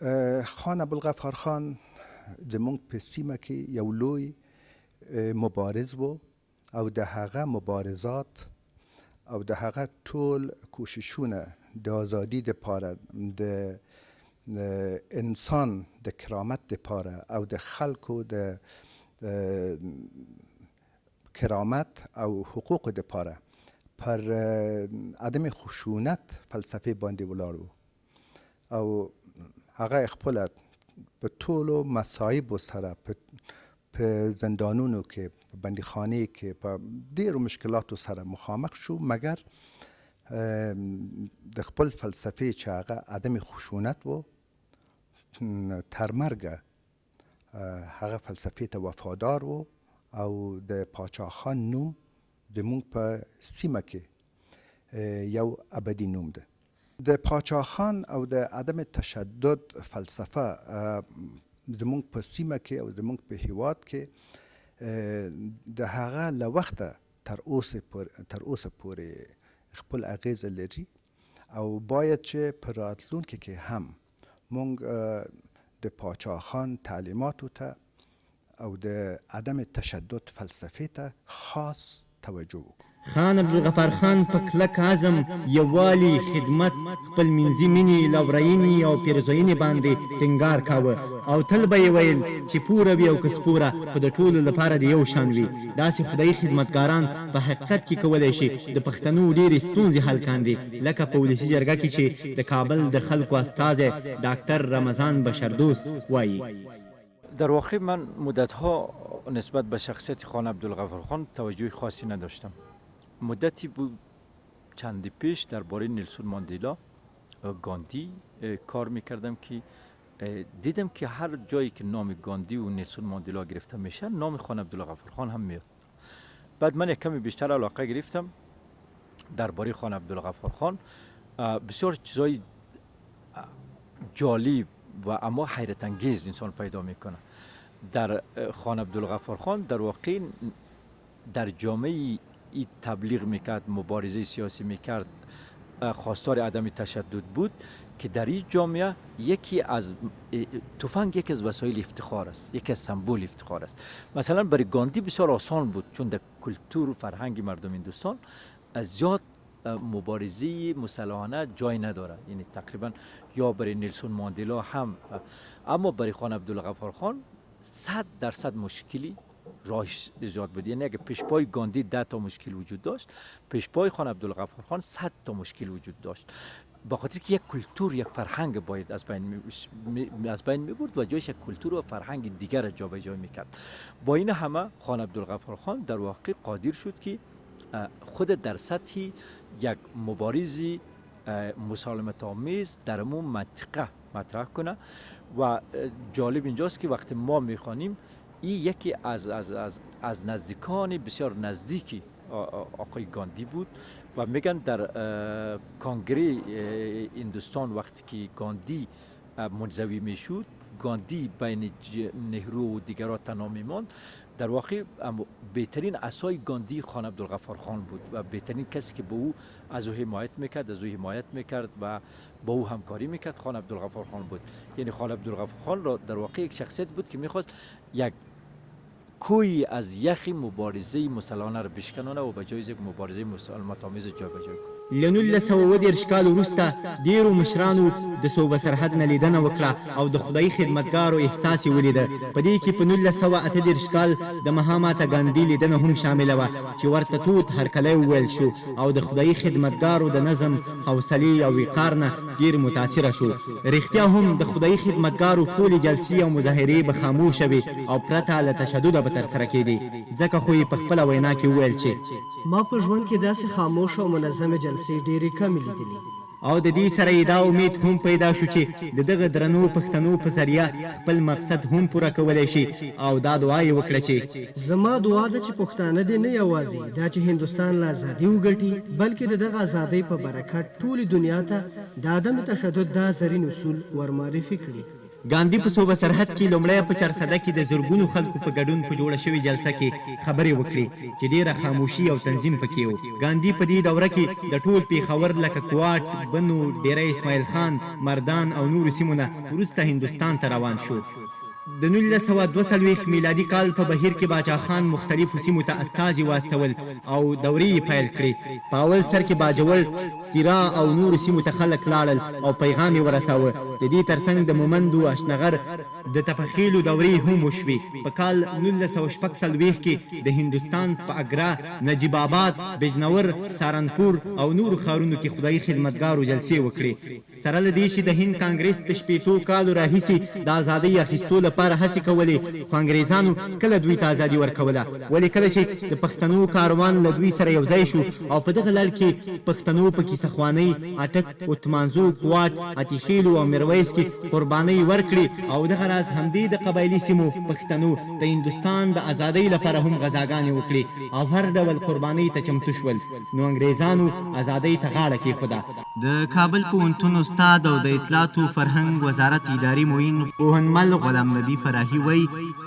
خان ابوالغفار خان زمونږ په سیمه کې یو لوی مبارز و او د هغه مبارزات او د هغه ټول کوششونه د ازادي دپاره د انسان د کرامت دپاره او د خلکو د کرامت او حقوق دپاره پر عدم خشونت فلسفه باندې ولاړ و او هغه خپل په ټولو مصایبو سره په زندانونو کې په بندیخانه کې په ډیرو مشکلاتو سره مخامخ شو مګر د خپل فلسفه چې هغه عدم خشونت و تر مرګه هغه فلسفه ته وفادار و او د پاچا خان نوم زمونږ په سیمه کې یو ابدي نوم ده. د پاچا خان او د عدم تشدد فلسفه زمونږ په سیمه کې او زمونږ په هیواد کې د هغه له وخته تر اوسه پورې خپل اغیزه لري او باید چې په راتلونکي کې هم مونږ د پاچا خان تعلیماتو ته او د عدم تشدد فلسفه ته خاص توجه وکړو. خان عبدالغفار خان په کلک عزم، یووالي، خدمت، خپل منځي مینې، لورینې او پیرزوینې باندې ټینګار کاوه او تل به یې ویل چې پوره وي او که سپوره خو د ټولو لپاره د یو شان وي. داسې خدایي خدمتګاران په حقیقت کې کولی شي د پښتنو ډېرې ستونزې حل کاندي، لکه په ولسي جرګه کې چې د کابل د خلکو استازی ډاکټر رمضان بشردوست وایي. در واقع من مدتها نسبت به شخصیت خان عبدالغفار خان توجه خاصی نداشتم. مدتی بود چندی پیش درباره نیلسون ماندلا گاندی کار میکردم که دیدم که هر جایی که نام گاندی و نیلسون ماندلا گرفته میشه نام خان عبدالغفار خان هم میاد. بعد من یک کمی بیشتر علاقه گرفتم درباره خان عبدالغفار خان. بسیار چیزای جالب و اما حیرت انگیز انسان پیدا میکنه. در خان عبدالغفار خان در واقع در جامعه ای تبلیغ میکرد، مبارزه سیاسی میکرد، خواستار عدم تشدد بود که در این جامعه یکی از تفنگ یکی از وسایل افتخار است، یکی از سمبل افتخار است. مثلا برای گاندی بسیار آسان بود چون در کلتور و فرهنگ مردم هندوستان از زیاد مبارزه مسلحانه جای نداره، یعنی تقریبا یا برای نیلسون ماندلا هم، اما برای خان عبدالغفار خان 100% مشکلی راهش زیاد بود. یعنی اگه پیشپای گاندی 10 تا مشکل وجود داشت، پیشپای خان عبدالغفار خان 100 تا مشکل وجود داشت، به خاطر که یک کلتور، یک فرهنگ باید از بین می برد و جایش یک کلتور و فرهنگ دیگر جابجا میکرد. با این همه خان عبدالغفار خان در واقع قادر شد که خود در سطح یک مبارزی مسالمت آمیز در امون منطقه مطرح کنه و جالب اینجاست که وقتی ما میخوانیم این یکی از نزدیکان بسیار نزدیکی آقای گاندی بود و میگن در کنگره هندوستان وقتی که گاندی منزوی میشد، گاندی بین نهرو و دیگران تنها میماند، در واقع بهترین اسای گاندی خان عبدالغفار خان بود و بهترین کسی که به او از او حمایت میکرد و با او همکاری میکرد خان عبدالغفار خان بود. یعنی خان عبدالغفار خان را در واقع یک شخصیت بود که میخواست یک کوی از یخ مبارزه مسلحانه را بشکنانه و به جای یک مبارزه مسالمت آمیز جابجا کنه. له 1910 کال وروسته ډیرو مشرانو د صوبه سرحد نه لیدنه وکړه او د خدای خدمتګارو احساس یې ولیده. په دې کې په 1938 کال د مهاماتا ګاندي لیدنه هم شامله وه چې ورته توت هرکلی وویل شو او د خدای خدمتګارو د نظم، حوصلې او وقار نه ډېر متاثره شو. رښتیا هم د خدای خدمتګارو ټولې جلسې او مظاهرې به خاموشه وي او پرته له تشدده به ترسره کېدې. ځکه خو یې په خپله وینا کې وویل چې ما په ژوند کې داسې خاموش او منظمه جلسې ډېرې کمې لیدلي. او د دې سره یې دا امید هم پیدا شو چې د دغه درنو پښتنو په ذریعه خپل مقصد هم پوره کولی شي او دا دعا یې وکړه چې زما دعا ده چې پښتانه دې نه یوازې دا چې هندوستان له ازادي وګټي بلکې د دغه ازادۍ په برکت ټولې دنیا ته د عدم تشدد دا زرین اصول ورمعرفي کړي. ګاندي په صوبه سرحد کې لومړی په 400 کې د زرګونو خلکو په ګډون په جوړه شوې جلسه کې خبرې وکړې چې ډېره خاموشي او تنظیم پکې و. ګاندي په دې دوره کې د ټول پېښور لکه کوټ، بنو، ډیری اسماعیل خان، مردان او نورو سیمو نه وروسته هندوستان ته روان شو. د 1942 میلادي کال په بهیر کې باچا خان مختلفو سیمو ته استازي واستول او دورې یې پیل کړې. په اول سر کې باجوړ، تیرا او نورو سیمو ته خلک لاړل او پیغام یې ورساوه. د دې ترڅنګ د مومندو، اشنغر، د تپخیلو دورې هم وشوې. په کال 1946 کې د هندوستان په اګرا، نجیب آباد، بجنور، سارنپور او نورو ښارونو کې خدایي خدمتګارو جلسې وکړې. سره له دې چې د هند کانګرس د 15 کالو راهیسې د ازادۍ اخیستو لپاره هڅې کولې، خو انګریزانو کله دوی ته ازادي ورکوله. ولې کله چې د پښتنو کاروان له دوی سره یو ځای شو او په دغه لړ کې پښتنو په کیسه خوانۍ، اټک، اوتمانزو، کوټ، اتیخیلو او میرویس کې قربانۍ ورکړي او دغه راز همدې د قبایلي سیمو پښتنو د هندوستان د ازادۍ لپاره هم غزاګانې وکړي او هر ډول قربانۍ ته چمتو شول. نو انګریزانو ازادۍ ته غاړه کېښوده. د کابل پوهنتون استاد او د اطلاعاتو فرهنګ وزارت اداري معین پوهنمل غلام نبي فراهي وایي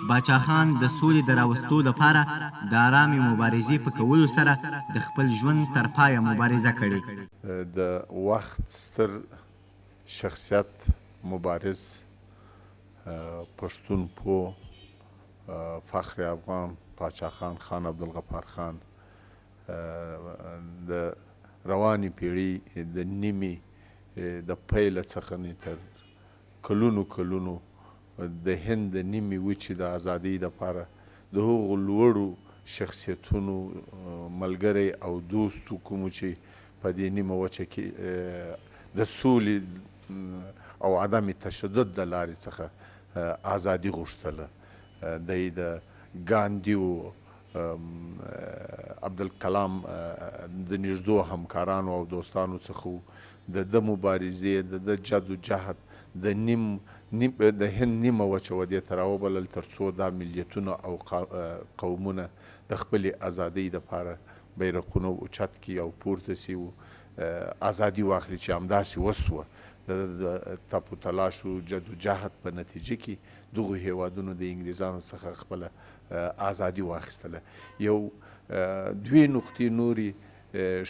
باچا خان د سولې د راوستو لپاره د آرامې مبارزې په کولو سره د خپل ژوند تر پایه مبارزه کړې. د وخت ستر شخصیت، مبارز، پښتون پوه، فخر افغان باچا خان، خان عبدالغفار خان د روانې پیړۍ د نیمې د پیله څخه تر کلونو د هند د نیمې وچې د ازادۍ لپاره د هغو لوړو شخصیتونو ملګری او دوست کومو چې په دې نیمه وچه کې د سولې او عدم تشدد د لارې څخه ازادي غوښتله. دی د ګاندي و عبدالکلام د نږدو همکارانو او دوستانو څخه د مبارزې د جد و جهد د هند نیمه وچه ودې ته راوبلل تر څو دا ملیتونه او قومونه د خپلې ازادۍ دپاره بیرغونه اوچت کړي او پورته سي و ازادي واخلي، چې همداسې وسوه. د تپ و تلاش و جد و جهد په نتیجه کې دغو هیوادونو د انګریزانو څخه خپله ازادي واخیستله. یو دوې نقطې نورې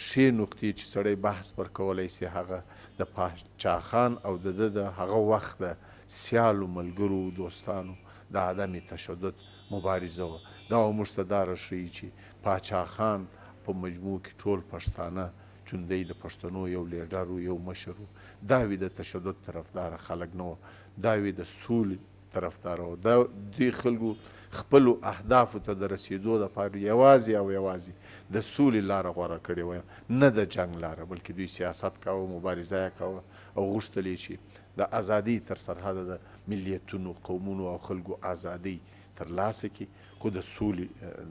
ښې نقطې چې سړی بحث پر کولی سي هغه د پاچا خان او د هغه وخت د سیالو ملګرو دوستانو د عدم تشدد مبارزه وه. دا موږ ته دا راښیي چې پاچا خان په مجموع کې ټول پښتانه، چون دی د پښتنو یو لیډر و، یو مشر و، دا وی د تشدد طرفداره خلک نه وه، دا وی د سولې طرفداره وه. دا دوی خلکو خپلو اهدافو ته د رسیدو دپاره یوازې او یوازې د سولې لاره غوره کړې وه، نه د جنګ لاره، بلکې دوی سیاست کاوه، مبارزه یې کاوه او غوښتل یې چې د ازادۍ تر سرحده د ملیتونو، قومونو او خلکو ازادۍ ترلاسه کړي، خو د سولې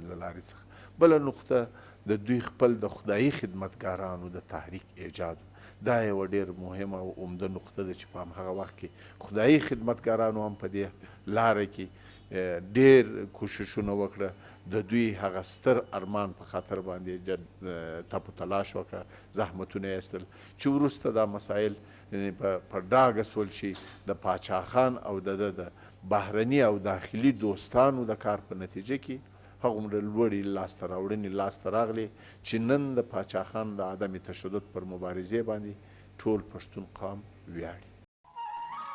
له لارې څخه. بله نقطه د دوی خپل د خدایي خدمتګارانو د تحریک ایجاد. دا یوه ډېر مهمه او عمده نقطه ده چې په همهغه وخت کې خدایي خدمتګارانو هم په دې لاره کې ډېر کوششونه وکړه. د دوی هغه ستر ارمان په خاطر باندې تپ و تلاش وکړه، زحمتونه یې ایستل، چې وروسته دا مسایل په ډاګه سول چې د پاچا خان او د بهرني او داخلي دوستانو د کار په نتیجه کې هغومره لوړې لاسته راوړنې لاسته راغلې چې نن د پاچا خان د عدم تشدد پر مبارزې باندې ټول پښتون قام ویاړي.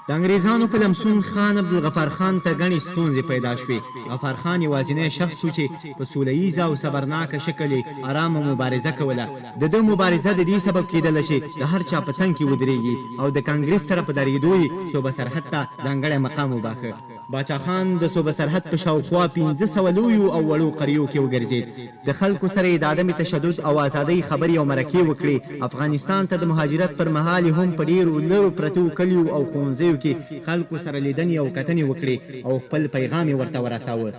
د انګریزانو په لمسون خان عبدالغفار خان ته ګڼې ستونزې پیدا شوې. غفار خان یوازینی شخص و چې په سوله ییزه او صبرناکه شکل یې ارامه مبارزه کوله. د ده مبارزه د دې سبب کېدله چې د هر چا په څنګ کې ودرېږي او د کانګرس سره په درېدو یې صوبه سرحد ته ځانګړی مقام وباښه. باچا خان د صوبه سرحد په شاوخوا 1500 لویو او وړو قریو کې وګرځېد. د خلکو سره یې د عدم تشدد او ازادۍ خبرې او مرکې وکړې. افغانستان ته د مهاجرت پر مهال هم په ډېرو لرو پرتو کلیو او ښوونځیو کې خلکو سره لیدنې او کتنې وکړې او خپل پیغام یې ورته ورساوه.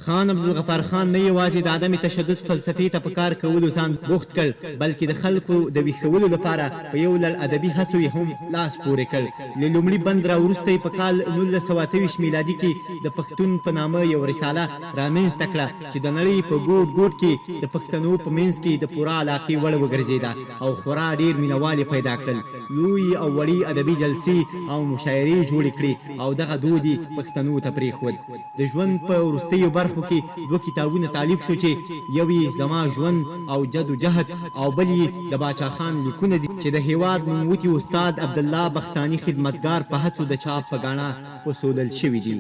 خان عبدالغفار خان نه یوازې د عدم تشدد فلسفې ته په کار کولو ځان بوخت کړ بلکې د خلکو د ویښولو لپاره په یو لړ ادبي هڅو یې هم لاس پورې کړ. له لومړي بند راوروسته یې په کال 1928 میلادي کې د پښتون په نامه یو رساله رامنځته کړه چې د نړۍ په ګوټ ګوټ کې د پښتنو په منځ کې د پوره علاقې وړ وګرځېده او خورا ډېر مینوال یې پیدا کړل. لوی او وړې ادبي جلسې او مشاعرې جوړې کړې او دغه دود یې پښتنو ته پرېښود. د ژوند په وروستیو برخو کې 2 کتابونه تالیف شو چې یو یې زما ژوند او جد و جهد او بل یې د باچا خان لیکونه دي چې د هیواد نوموتی استاد عبدالله بختاني خدمتګار په هڅو د چاپ په ګاڼه وسولل شوي دي.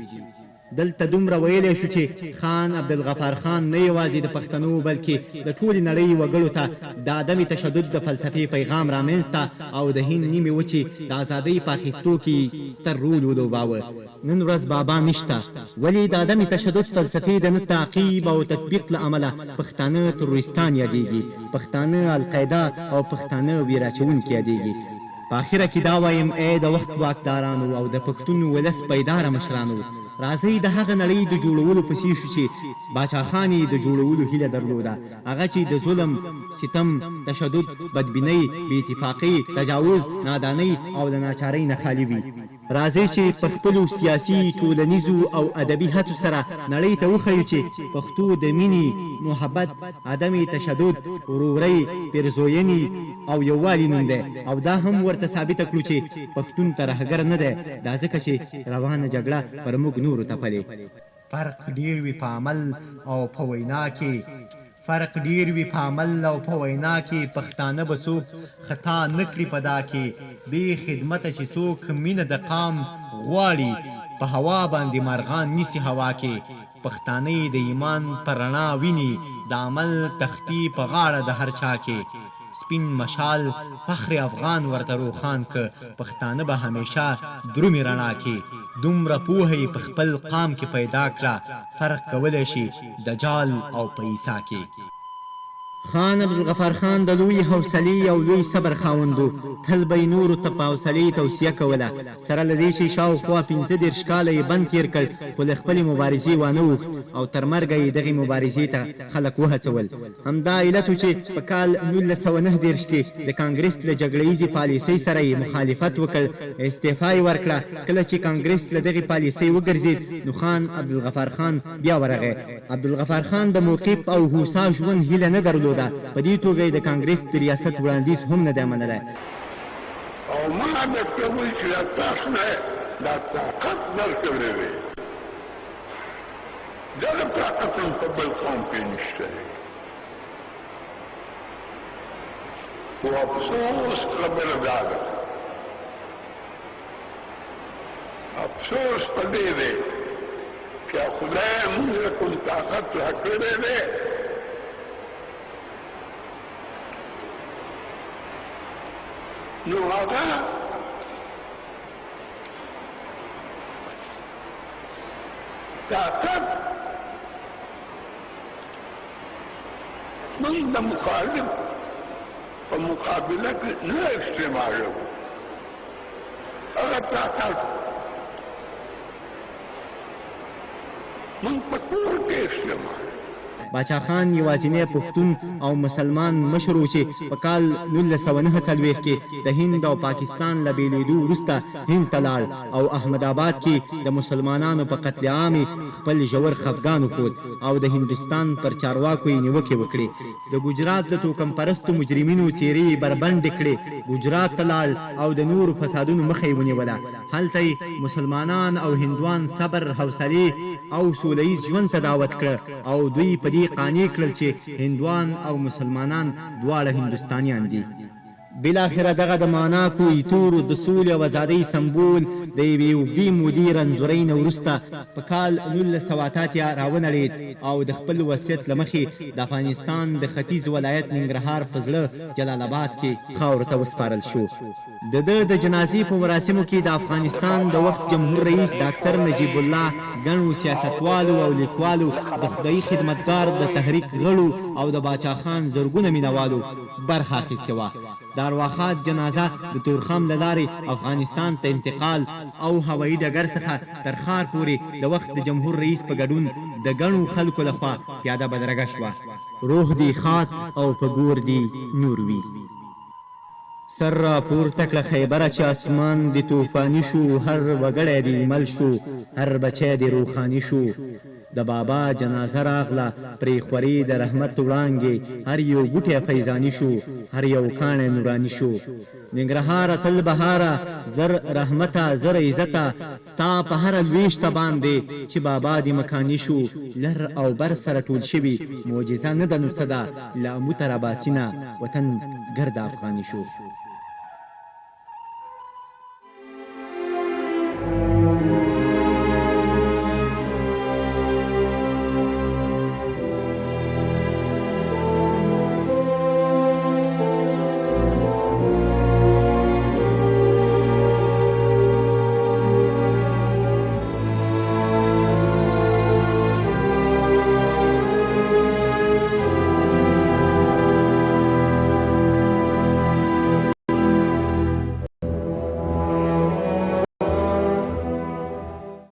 دلته دومره ویلی شو چې خان عبدالغفار خان نه یوازې د پښتنو بلکې د ټولې نړۍ وګړو ته د عدم تشدد د فلسفې پیغام رامنځته او د هند نیمې وچې د ازادۍ په اخیستو کې ستر رول ولوباوه. نن ورځ بابا نشته ولې د عدم تشدد فلسفې د نه تعقیب او تطبیق له امله پښتانه تروریستان یادېږي، پښتانه القاعده او پښتانه ویراچونکي یادېږي. په اخره کې دا وایم ای د وخت واکدارانو او د پښتون ولس بیداره مشرانو، راځئ د هغه نړۍ د جوړولو پسې شو چې باچا خان یې د جوړولو هیله درلوده، هغه چې د ظلم، ستم، تشدد، بدبینۍ، بې اتفاقۍ، تجاوز، نادانۍ او د ناچارۍ نه خالي وي. راځئ چې په خپلو سیاسي، ټولنیزو او ادبي هڅو سره نړۍ ته وښیو چې پښتو د مینې، محبت، عدم تشدد، ورورۍ، پیرزوینې او یووالي نوم دی او دا هم ورته ثابته کړو چې پښتون ترهګر نه دی، دا ځکه چې روانه جګړه پر موږ نورو تپلې. فرق ډیر وي په عمل او په وینا کې، فرق ډیر وي په عمل او په وینا کې، پښتانه به څوک خطا نه کړي په دا کې، بې خدمته چې څوک مینه د قام غواړي، په هوا باندې مرغان نیسي هوا کې، پښتانه د ایمان پر رڼا ویني، د عمل تختی په غاړه د هر چا کې، سپین مشال فخر افغان ورته روښان که پښتانه به همیشه درومي رڼا کې، دومره پوهه یې په خپل قام کې پیدا کړه، فرق کولی شي دجال او په عیسی کې. خان عبدالغفار خان د لوی حوصلې او لوی صبر خاوند و، تل به یې نورو ته په حوصلې توصیه کوله، سره له دې چې شاوخوا 15 کاله یې بند تېر کړ خو له خپلې مبارزې وانه اوښت او تر مرګه یې دغې مبارزې ته خلک وهڅول. همدا علت و چې په کال 1909 کې د کانګرس له جګړه ییزې پالیسۍ سره یې مخالفت وکړ، استعفا یې ورکړه. کله چې کانګرس له دغې پالیسۍ وګرځېد نو خان عبدالغفار خان بیا ورغی. عبدالغفار خان د موقف او هوسا ژوند هیله نه درلوده، په دې توګه یې د کانګرس د ریاست وړاندیز هم نه دی منلی. او ما درته وایي چې تاسو نه دا طاقت درکړی دی، دغه طاقت هم په بل قوم کې نشته دی. خو افسوس خبره دا ده، افسوس په دې دی چې خدای موږ له کوم طاقت راکړی دی نو هغه طاقت موږ د مخالف په مقابله کې نه استعمالوو، هغه طاقت موږ په کور کې استعمالوو. باچا خان یوازینی پښتون او مسلمان مشر و چې په کال 1949 کې د هند او پاکستان له بېلېدو وروسته هند ته لاړ او احمد آباد کې د مسلمانانو په قتل عام خپل ژور خفګان وښود او د هندوستان پر چارواکو یې نیوکې وکړې. د ګجرات د توکم پرستو مجرمینو څېرې یې بربنډې کړې. ګجرات ته لاړ او د نورو فسادونو مخه یې ونیوله. هلته یې مسلمانان او هندوان صبر، حوصلې او سوله ییز ژوند ته دعوت کړه او دوی په قانع کړل چې هندوان او مسلمانان دواړه هندوستانیان دي. بالاخره دغه د معناکو ایتورو د سولې او ازادۍ سمبول د یوې اوږدې مودې رنځورۍ نه وروسته په کال 1988 راونړېد او د خپل وصیت له مخې د افغانستان د ختیځ ولایت ننګرهار په زړه جلال آباد کې خاورو ته وسپارل شو. د ده د جنازې په مراسمو کې د افغانستان د وخت جمهور رئیس ډاکټر نجیب الله، ګڼو سیاستوالو او لیکوالو، د خدایي خدمتګار د تحریک غړو او د باچا خان زرګونه مینوالو برخه اخیستې وه. د ارواښاد جنازه د تورخم له لارې افغانستان ته انتقال او هوایي ډګر څخه تر ښار پورې د وخت د جمهور رئیس په ګډون د ګڼو خلکو لخوا پیاده بدرګه شوه. روح دی خاک او په ګور دی نور وي. سر را پورته کړه خیبره چې اسمان دی طوفاني شو، هر وګړی دی مل شو، هر بچی دی روخاني شو. د بابا جنازه راغله پرې خوري د رحمت وړانګې، هر یو بوټی فیضاني شو، هر یو کاڼی نوراني شو. ننګرهاره تل بهاره زر رحمته زر عزته، ستا په هره لویشته باندې چې بابا دې مکاني شو. لر او بر سره ټول شوي معجزه نه ده نو څه ده، له اموته راباسینه وطن ګرد افغاني شو.